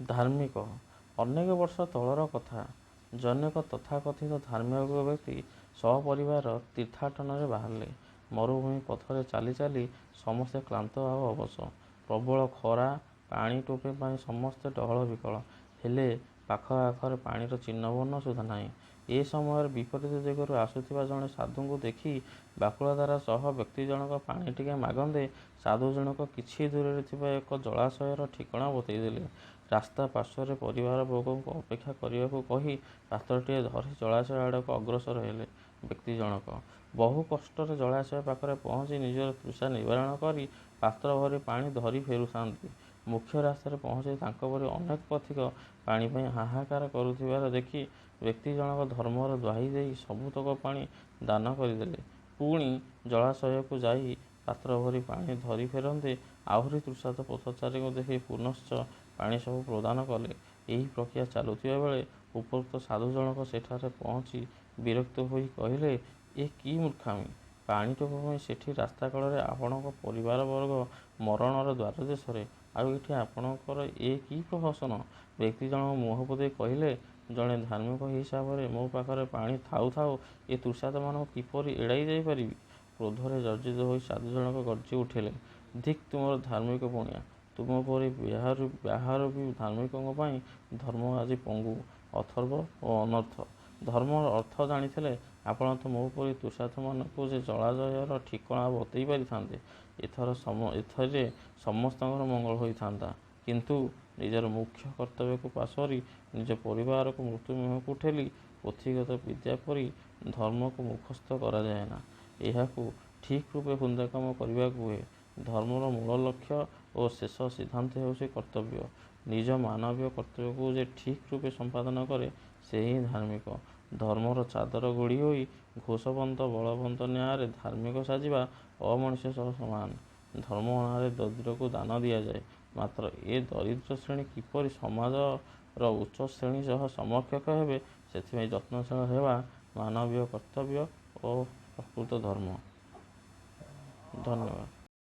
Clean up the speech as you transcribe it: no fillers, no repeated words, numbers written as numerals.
ଧାର୍ମିକ। ଅନେକ ବର୍ଷ ତଳର କଥା। ଜନୈକ ତଥାକଥିତ ଧାର୍ମିକ ବ୍ୟକ୍ତି ସପରିବାର ତୀର୍ଥାଟନରେ ବାହାରିଲେ। ମରୁଭୂମି ପଥରେ ଚାଲି ଚାଲି ସମସ୍ତେ କ୍ଳାନ୍ତ ଆଉ ଅବଶ। ପ୍ରବଳ ଖରା, ପାଣି ଟୋପେ ପାଇଁ ସମସ୍ତେ ଡହଳ ବିକଳ। ହେଲେ ପାଖ ଆଖରେ ପାଣିର ଚିହ୍ନବର୍ଣ୍ଣ ସୁଦ୍ଧା ନାହିଁ। ଏ ସମୟରେ ବିପରୀତ ଦିଗରୁ ଆସୁଥିବା ଜଣେ ସାଧୁଙ୍କୁ ଦେଖି ବ୍ୟାକୁଳତାର ସହ ବ୍ୟକ୍ତି ଜଣକ ପାଣି ଟିକେ ମାଗନ୍ତେ ସାଧୁ ଜଣକ କିଛି ଦୂରରେ ଥିବା ଏକ ଜଳାଶୟର ଠିକଣା ବତେଇଦେଲେ। ରାସ୍ତା ପାର୍ଶ୍ୱରେ ପରିବାର ବର୍ଗଙ୍କୁ ଅପେକ୍ଷା କରିବାକୁ କହି ପାତ୍ରଟିଏ ଧରି ଜଳାଶୟ ଆଡ଼କୁ ଅଗ୍ରସର ହେଲେ ବ୍ୟକ୍ତି ଜଣକ। ବହୁ କଷ୍ଟରେ ଜଳାଶୟ ପାଖରେ ପହଞ୍ଚି ନିଜର ତୃଷା ନିବାରଣ କରି ପାତ୍ର ଭରି ପାଣି ଧରି ଫେରୁଥାନ୍ତି। ମୁଖ୍ୟ ରାସ୍ତାରେ ପହଞ୍ଚି ତାଙ୍କ ପରି ଅନେକ ପଥିକ ପାଣି ପାଇଁ ହାହାକାର କରୁଥିବାର ଦେଖି ବ୍ୟକ୍ତି ଜଣକ ଧର୍ମର ଦ୍ୱାହି ଦେଇ ସବୁତକ ପାଣି ଦାନ କରିଦେଲେ। ପୁଣି ଜଳାଶୟକୁ ଯାଇ ପାତ୍ର ଭରି ପାଣି ଧରି ଫେରନ୍ତେ ଆହୁରି ତୃଷାର୍ତ୍ତ ପଥଚାରୀଙ୍କୁ ଦେଖି ପୁନଶ୍ଚ ପାଣି ସବୁ ପ୍ରଦାନ କଲେ। ଏହି ପ୍ରକ୍ରିୟା ଚାଲୁଥିବା ବେଳେ ଉପରୋକ୍ତ ସାଧୁ ଜଣକ ସେଠାରେ ପହଞ୍ଚି ବିରକ୍ତ ହୋଇ କହିଲେ, ଏ କି ମୂର୍ଖାମି! ପାଣି ଟୋପେ ପାଇଁ ସେଠି ରାସ୍ତା କଡ଼ରେ ଆପଣଙ୍କ ପରିବାର ବର୍ଗ ମରଣର ଦ୍ୱାରଦେଶରେ, ଆଉ ଏଠି ଆପଣଙ୍କର ଏ କି ପ୍ରହସନ! ବ୍ୟକ୍ତି ଜଣକ ମୁହଁ ପୋତି କହିଲେ, ଜଣେ ଧାର୍ମିକ ହିସାବରେ ମୋ ପାଖରେ ପାଣି ଥାଉ ଥାଉ ଏ ତୃଷାର୍ତ୍ତମାନଙ୍କୁ କିପରି ଏଡ଼ାଇ ଯାଇପାରିବି? କ୍ରୋଧରେ ଜର୍ଜରିତ ହୋଇ ସାଧୁ ଜଣକ ଗର୍ଜି ଉଠିଲେ, ଧିକ୍ ତୁମର ଧାର୍ମିକ ପଣିଆ! ତୁମ ପରି ବାହାରୂପୀ ଧାର୍ମିକଙ୍କ ପାଇଁ ଧର୍ମ ଆଜି ପଙ୍ଗୁ, ଅଥର୍ବ ଓ ଅନର୍ଥ। ଧର୍ମର ଅର୍ଥ ଜାଣିଥିଲେ ଆପଣ ତ ମୋ ପରି ତୃଷାର୍ତ୍ତମାନଙ୍କୁ ଯେ ଜଳାଶୟର ଠିକଣା ବତେଇ ପାରିଥାନ୍ତେ। ଏଥିରେ ସମସ୍ତଙ୍କର ମଙ୍ଗଳ ହୋଇଥାନ୍ତା। କିନ୍ତୁ ନିଜର ମୁଖ୍ୟ କର୍ତ୍ତବ୍ୟକୁ ପାସୋରି ନିଜ ପରିବାରକୁ ମୃତ୍ୟୁ ମୁହଁକୁ ଠେଲି ପୋଥିଗତ ବିଦ୍ୟା ପରି ଧର୍ମକୁ ମୁଖସ୍ଥ କରାଯାଏନା। ଏହାକୁ ଠିକ୍ ରୂପେ ହୃଦୟଙ୍ଗମ କରିବାକୁ ହୁଏ। ଧର୍ମର ମୂଳ ଲକ୍ଷ୍ୟ ଓ ଶେଷ ସିଦ୍ଧାନ୍ତ ହେଉଛି କର୍ତ୍ତବ୍ୟ। ନିଜ ମାନବୀୟ କର୍ତ୍ତବ୍ୟକୁ ଯେ ଠିକ୍ ରୂପେ ସମ୍ପାଦନ କରେ, ସେ ହିଁ ଧାର୍ମିକ। ଧର୍ମର ଚାଦର ଘୋଡ଼ି ହୋଇ ଘୋଷବନ୍ତ ବଳବନ୍ତ ନ୍ୟାୟରେ ଧାର୍ମିକ ସାଜିବା ଅମଣିଷ ସହ ସମାନ। ଧର୍ମ ନାଁରେ ଦରିଦ୍ରକୁ ଦାନ ଦିଆଯାଏ, ମାତ୍ର ଏ ଦରିଦ୍ର ଶ୍ରେଣୀ କିପରି ସମାଜର ଉଚ୍ଚ ଶ୍ରେଣୀ ସହ ସମକକ୍ଷ ହେବେ, ସେଥିପାଇଁ ଯତ୍ନଶୀଳ ହେବା ମାନବୀୟ କର୍ତ୍ତବ୍ୟ ଓ ପ୍ରକୃତ ଧର୍ମ। ଧନ୍ୟବାଦ।